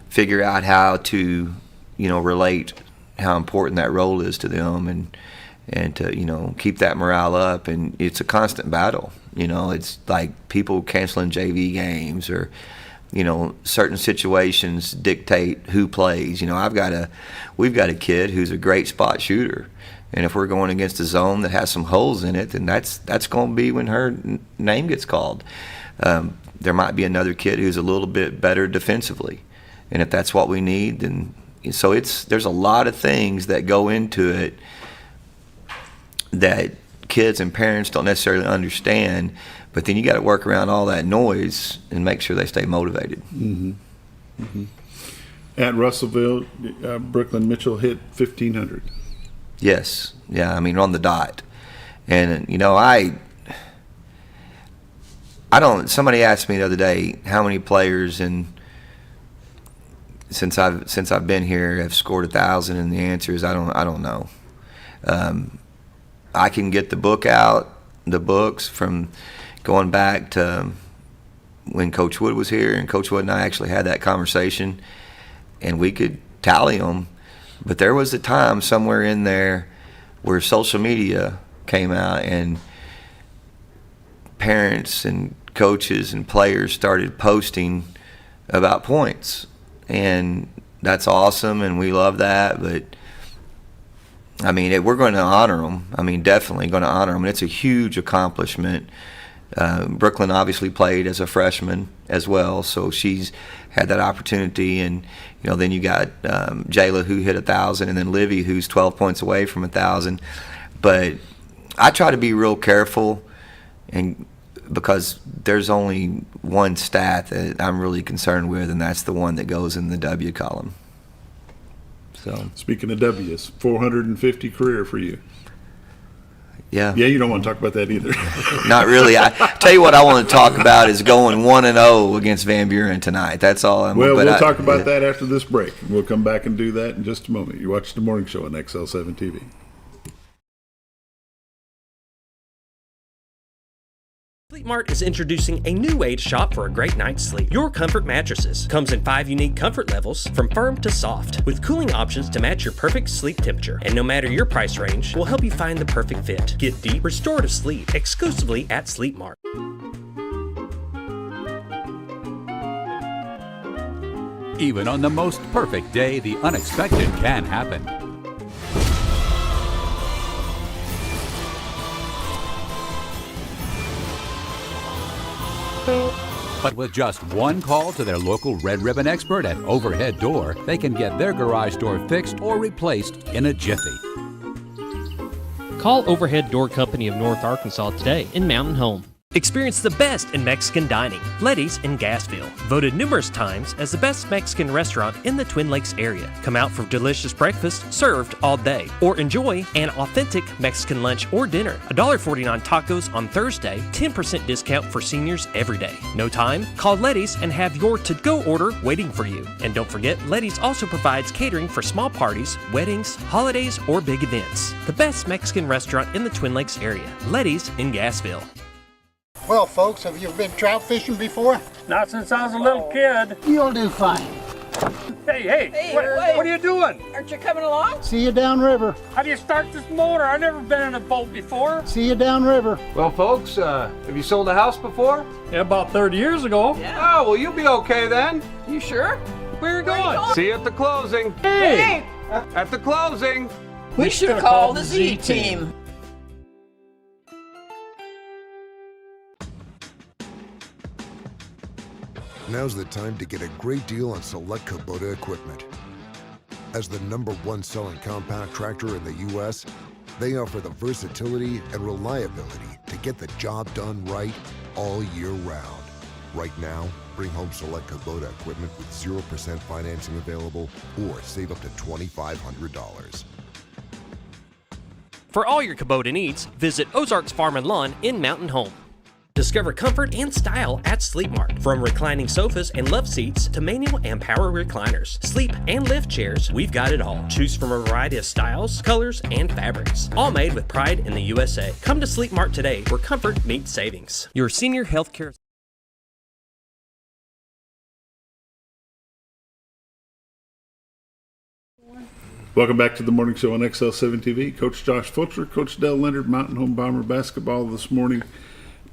figure out how to, relate how important that role is to them, and to, keep that morale up. And it's a constant battle. It's like people canceling JV games, or certain situations dictate who plays. We've got a kid who's a great spot shooter. And if we're going against a zone that has some holes in it, then that's going to be when her name gets called. There might be another kid who's a little bit better defensively, and if that's what we need, then there's a lot of things that go into it that kids and parents don't necessarily understand. But then you got to work around all that noise and make sure they stay motivated. Mm-hmm. Mm-hmm. At Russellville, Brooklyn Mitchell hit 1,500. Yes. Yeah, on the dot. And, somebody asked me the other day how many players since I've been here have scored 1,000, and the answer is I don't know. I can get the books from going back to when Coach Wood was here, and Coach Wood and I actually had that conversation, and we could tally them. But there was a time somewhere in there where social media came out, and parents and coaches and players started posting about points, and that's awesome, and we love that. But I mean, we're going to honor them. I mean, definitely going to honor them. It's a huge accomplishment. Brooklyn obviously played as a freshman as well, so she's had that opportunity. And then you got Jayla, who hit 1,000, and then Livy, who's 12 points away from 1,000. But I try to be real careful, and because there's only one stat that I'm really concerned with, and that's the one that goes in the W column. So speaking of W's, 450 career for you. Yeah, you don't want to talk about that either. Not really. I tell you what I want to talk about is going 1-0 against Van Buren tonight. That's all. We'll talk about that after this break. We'll come back and do that in just a moment. You watch the morning show on XL7-TV. Sleep Mart is introducing a new way to shop for a great night's sleep. Your Comfort Mattresses comes in 5 unique comfort levels, from firm to soft, with cooling options to match your perfect sleep temperature. And no matter your price range, we'll help you find the perfect fit. Get deep, restorative sleep exclusively at Sleep Mart. Even on the most perfect day, the unexpected can happen. But with just one call to their local Red Ribbon expert at Overhead Door, they can get their garage door fixed or replaced in a jiffy. Call Overhead Door Company of North Arkansas today in Mountain Home. Experience the best in Mexican dining. Letty's in Gassville, voted numerous times as the best Mexican restaurant in the Twin Lakes area. Come out for delicious breakfast served all day, or enjoy an authentic Mexican lunch or dinner. $1.49 tacos on Thursday, 10% discount for seniors every day. No time? Call Letty's and have your to-go order waiting for you. And don't forget, Letty's also provides catering for small parties, weddings, holidays, or big events. The best Mexican restaurant in the Twin Lakes area. Letty's in Gassville. Well, folks, have you been trout fishing before? Not since I was a little kid. You'll do fine. Hey, what are you doing? Aren't you coming along? See you downriver. How do you start this motor? I've never been in a boat before. See you downriver. Well, folks, have you sold a house before? Yeah, about 30 years ago. Yeah. Oh, well, you'll be okay then. You sure? Where are you going? See you at the closing. Hey! At the closing. We should call the Z team. Now's the time to get a great deal on select Kubota equipment. As the #1 selling compact tractor in the U.S., they offer the versatility and reliability to get the job done right all year round. Right now, bring home select Kubota equipment with 0% financing available or save up to $2,500. For all your Kubota needs, visit Ozarks Farm and Lawn in Mountain Home. Discover comfort and style at Sleep Mart. From reclining sofas and love seats to manual and power recliners, sleep and lift chairs, we've got it all. Choose from a variety of styles, colors, and fabrics. All made with pride in the USA. Come to Sleep Mart today, where comfort meets savings. Your senior health care. Welcome back to the morning show on XL7-TV. Coach Josh Fulcher, Coach Dell Leonard, Mountain Home Bomber basketball this morning.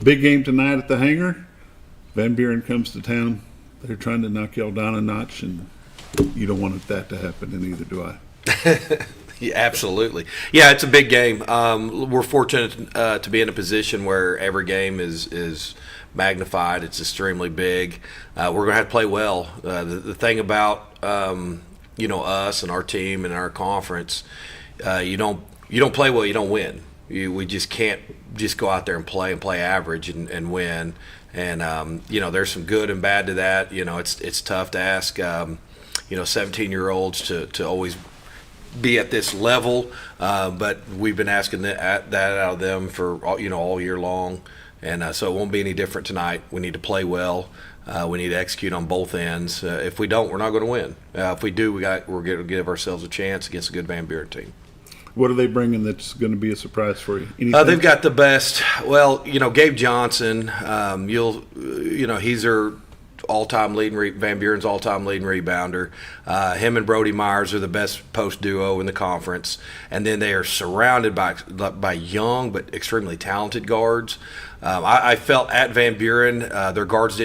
Big game tonight at the hangar. Van Buren comes to town. They're trying to knock y'all down a notch, and you don't want that to happen, and neither do I. Yeah, absolutely. Yeah, it's a big game. We're fortunate to be in a position where every game is magnified. It's extremely big. We're going to have to play well. The thing about us and our team and our conference, you don't play well, you don't win. We just can't just go out there and play average and win. And there's some good and bad to that. It's tough to ask 17-year-olds to always be at this level, but we've been asking that out of them for all year long, and so it won't be any different tonight. We need to play well. We need to execute on both ends. If we don't, we're not going to win. If we do, we're going to give ourselves a chance against a good Van Buren team. What are they bringing that's going to be a surprise for you? They've got the best. Well, Gabe Johnson. He's our Van Buren's all-time leading rebounder. Him and Brody Myers are the best post duo in the conference, and then they are surrounded by young but extremely talented guards. I felt at Van Buren, their guards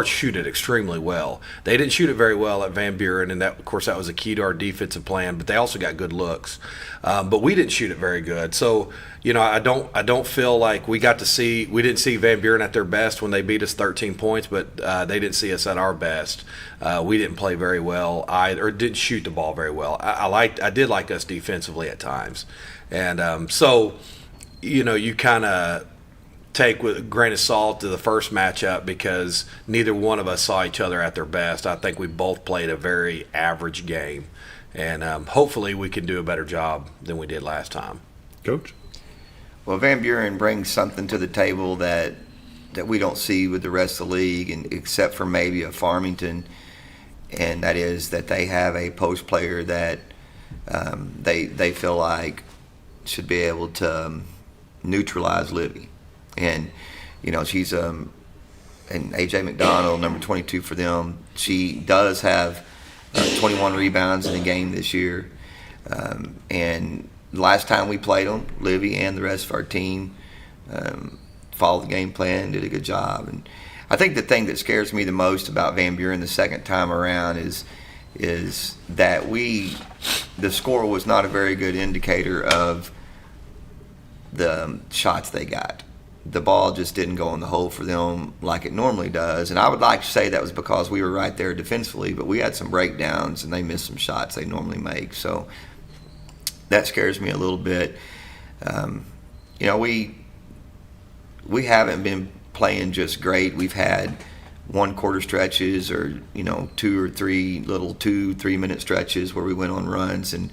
shoot it extremely well. They didn't shoot it very well at Van Buren, and that, of course, that was a key to our defensive plan. But they also got good looks. But we didn't shoot it very good. So, I don't feel like we didn't see Van Buren at their best when they beat us 13 points, but they didn't see us at our best. We didn't play very well either, or didn't shoot the ball very well. I did like us defensively at times, and so you kind of take with a grain of salt to the first matchup because neither one of us saw each other at their best. I think we both played a very average game, and hopefully we can do a better job than we did last time. Coach? Well, Van Buren brings something to the table that we don't see with the rest of the league, and except for maybe a Farmington, and that is that they have a post player that they feel like should be able to neutralize Livy. And, she's and A.J. McDonald, number 22 for them, she does have 21 rebounds in a game this year. And last time we played them, Livy and the rest of our team followed the game plan and did a good job. And I think the thing that scares me the most about Van Buren the second time around is that the score was not a very good indicator of the shots they got. The ball just didn't go in the hole for them like it normally does. And I would like to say that was because we were right there defensively, but we had some breakdowns and they missed some shots they normally make. So that scares me a little bit. We haven't been playing just great. We've had 1 quarter stretches or, 2 or 3 little 2-3 minute stretches where we went on runs, and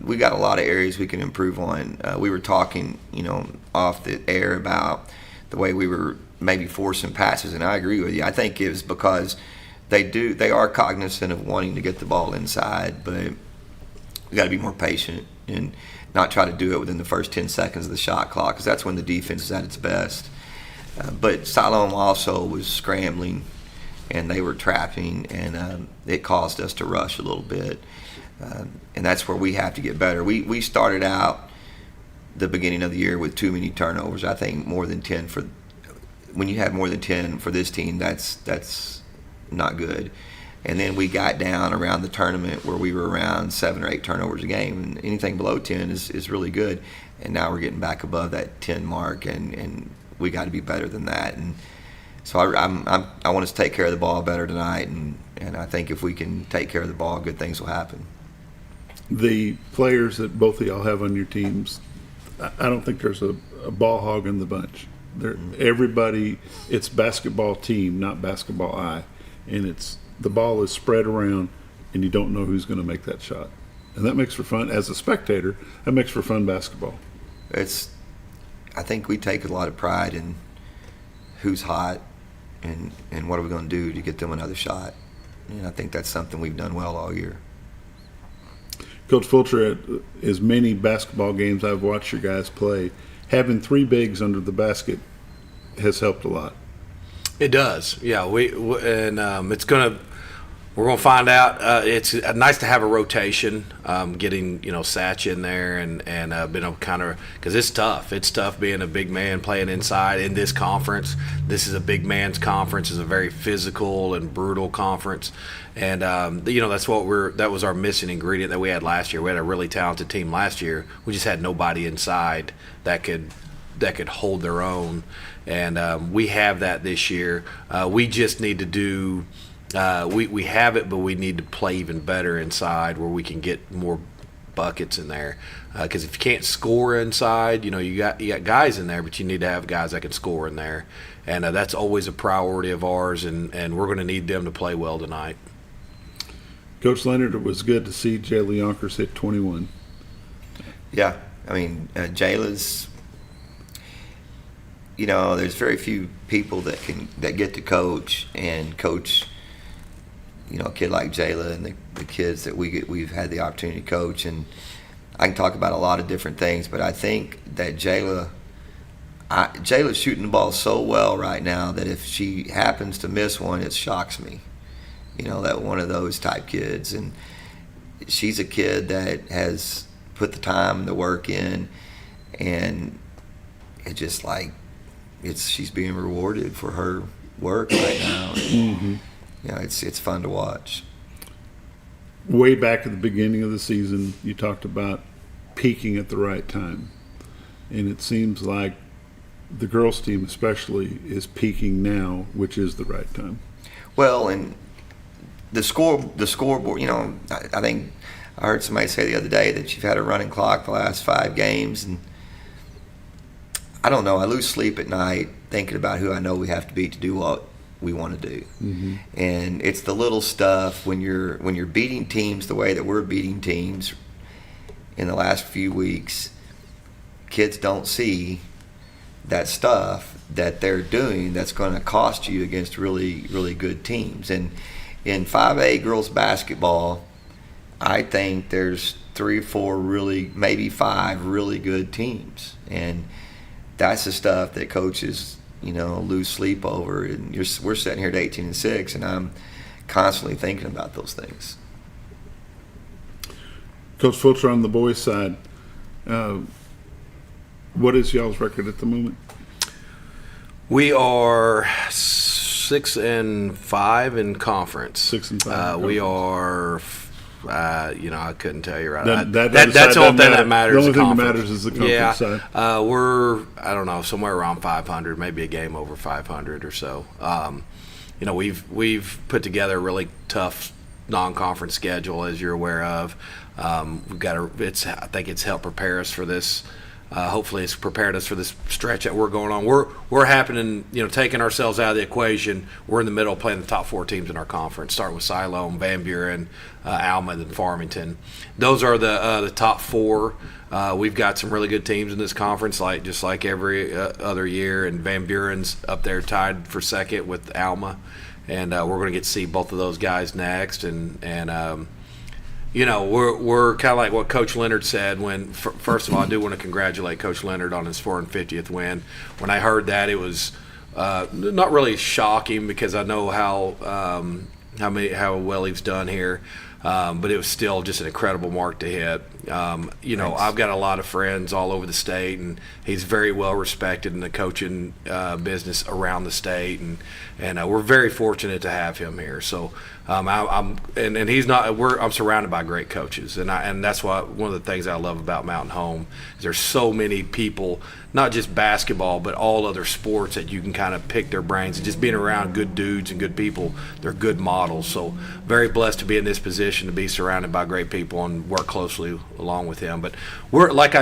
we got a lot of areas we can improve on. We were talking, off the air about the way we were maybe forcing passes, and I agree with you. I think it was because they are cognizant of wanting to get the ball inside, but we got to be more patient and not try to do it within the first 10 seconds of the shot clock, because that's when the defense is at its best. But Siloam also was scrambling, and they were trapping, and it caused us to rush a little bit. And that's where we have to get better. We started out the beginning of the year with too many turnovers. I think more than 10 when you have more than 10 for this team, that's not good. And then we got down around the tournament where we were around 7 or 8 turnovers a game, and anything below 10 is really good. And now we're getting back above that 10 mark, and we got to be better than that. And so I want us to take care of the ball better tonight, and I think if we can take care of the ball, good things will happen. The players that both of y'all have on your teams, I don't think there's a ball hog in the bunch. Everybody, it's basketball team, not basketball eye, and the ball is spread around, and you don't know who's going to make that shot, and that makes for fun. As a spectator, that makes for fun basketball. I think we take a lot of pride in who's hot and what are we going to do to get them another shot, and I think that's something we've done well all year. Coach Fulcher, at as many basketball games I've watched your guys play, having 3 bigs under the basket has helped a lot. It does, yeah. We're gonna find out. It's nice to have a rotation, getting Satch in there and been able kind of, because it's tough. It's tough being a big man playing inside in this conference. This is a big man's conference. It's a very physical and brutal conference, and that was our missing ingredient that we had last year. We had a really talented team last year. We just had nobody inside that could hold their own, and we have that this year. We just need to do. We have it, but we need to play even better inside where we can get more buckets in there. Because if you can't score inside, you got guys in there, but you need to have guys that can score in there, and that's always a priority of ours. And we're going to need them to play well tonight. Coach Leonard, it was good to see Jayla Yonkers hit 21. Yeah, I mean Jayla's. There's very few people that get to coach and coach. A kid like Jayla and the kids that we've had the opportunity to coach, and I can talk about a lot of different things, but I think that Jayla, Jayla's shooting the ball so well right now that if she happens to miss one, it shocks me. That one of those type kids. And she's a kid that has put the time and the work in, and it's just like she's being rewarded for her work right now. And, it's fun to watch. Way back at the beginning of the season, you talked about peaking at the right time, and it seems like the girls' team especially is peaking now, which is the right time. Well, and the scoreboard, I think I heard somebody say the other day that you've had a running clock the last 5 games, and I don't know, I lose sleep at night thinking about who I know we have to beat to do what we want to do. Mm-hmm. And it's the little stuff when you're beating teams the way that we're beating teams in the last few weeks. Kids don't see that stuff that they're doing that's going to cost you against really, really good teams. And in 5A girls basketball, I think there's 3 or 4 really, maybe 5 really good teams. And that's the stuff that coaches, lose sleep over. And we're sitting here at 18-6, and I'm constantly thinking about those things. Coach Fulcher, on the boys' side, what is y'all's record at the moment? We are 6-5 in conference. 6-5. We are. I couldn't tell you right. That's the only thing that matters. The only thing that matters is the conference side. We're somewhere around 500, maybe a game over 500 or so. We've put together a really tough non-conference schedule, as you're aware of. We've got I think it's helped prepare us for this. Hopefully, it's prepared us for this stretch that we're going on. We're happening, taking ourselves out of the equation. We're in the middle, playing the top 4 teams in our conference, starting with Siloam, Van Buren, Alma, and Farmington. Those are the top 4. We've got some really good teams in this conference, just like every other year. And Van Buren's up there tied for second with Alma, and we're going to get to see both of those guys next. We're kind of like what Coach Leonard said when, first of all, I do want to congratulate Coach Leonard on his 450th win. When I heard that, it was not really shocking because I know how well he's done here, but it was still just an incredible mark to hit. I've got a lot of friends all over the state, and he's very well respected in the coaching business around the state, and we're very fortunate to have him here. So I'm surrounded by great coaches, and that's why one of the things I love about Mountain Home is there's so many people, not just basketball, but all other sports that you can kind of pick their brains. And just being around good dudes and good people, they're good models. So very blessed to be in this position, to be surrounded by great people and work closely along with him. But we're like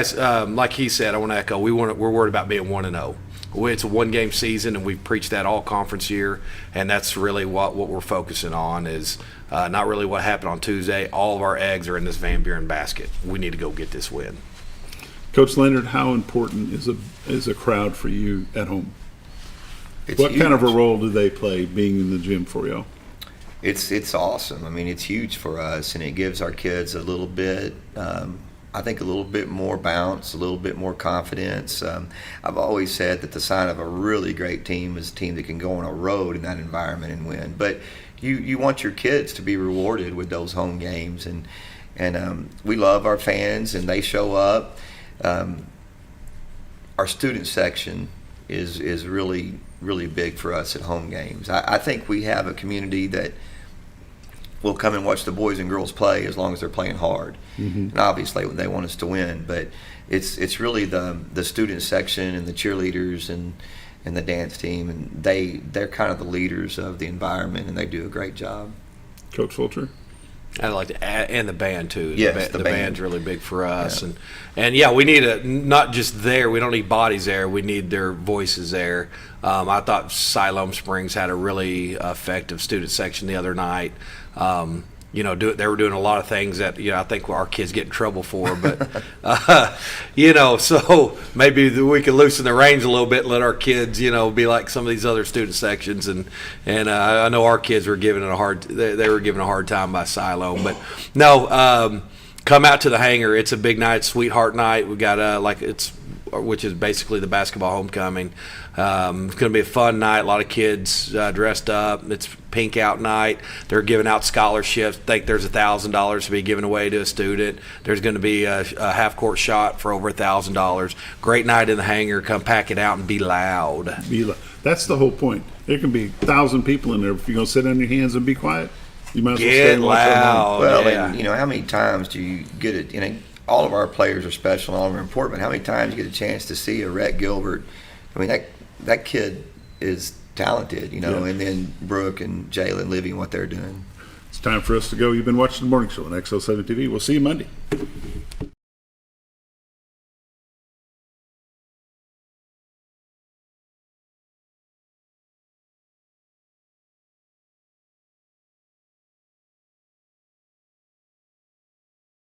he said, I want to echo, we're worried about being 1-0. It's a 1-game season, and we've preached that all conference year, and that's really what we're focusing on is not really what happened on Tuesday. All of our eggs are in this Van Buren basket. We need to go get this win. Coach Leonard, how important is a crowd for you at home? What huge. Kind of a role do they play being in the gym for y'all? It's awesome. I mean, it's huge for us, and it gives our kids a little bit I think a little bit more bounce, a little bit more confidence. I've always said that the sign of a really great team is a team that can go on a road in that environment and win. But you want your kids to be rewarded with those home games, and we love our fans, and they show up. Our student section is really, really big for us at home games. I think we have a community that will come and watch the boys and girls play as long as they're playing hard. Mm-hmm. And obviously they want us to win, but it's really the student section and the cheerleaders and the dance team, and they're kind of the leaders of the environment, and they do a great job. Coach Fulcher? I'd like to add, and the band too. Yes, the band's really big for us, and we need not just there. We don't need bodies there. We need their voices there. I thought Siloam Springs had a really effective student section the other night. They were doing a lot of things that I think our kids get in trouble for, but so maybe we could loosen the reins a little bit and let our kids be like some of these other student sections, and I know our kids were given a hard time by Siloam, but no, come out to the hangar. It's a big night, sweetheart night. We got it's which is basically the basketball homecoming. It's going to be a fun night. A lot of kids dressed up. It's pink out night. They're giving out scholarships. I think there's $1,000 to be given away to a student. There's going to be a half-court shot for over $1,000. Great night in the hangar. Come pack it out and be loud. That's the whole point. There can be 1,000 people in there. If you're going to sit on your hands and be quiet, you might as well stay and watch loud. Well, yeah. and how many times do you get it? All of our players are special and all of them are important, but how many times you get a chance to see a Rhett Gilbert? I mean, that kid is talented, and then Brooke and Jalen Livy and what they're doing. It's time for us to go. You've been watching The Morning Show on XL7-TV. We'll see you Monday.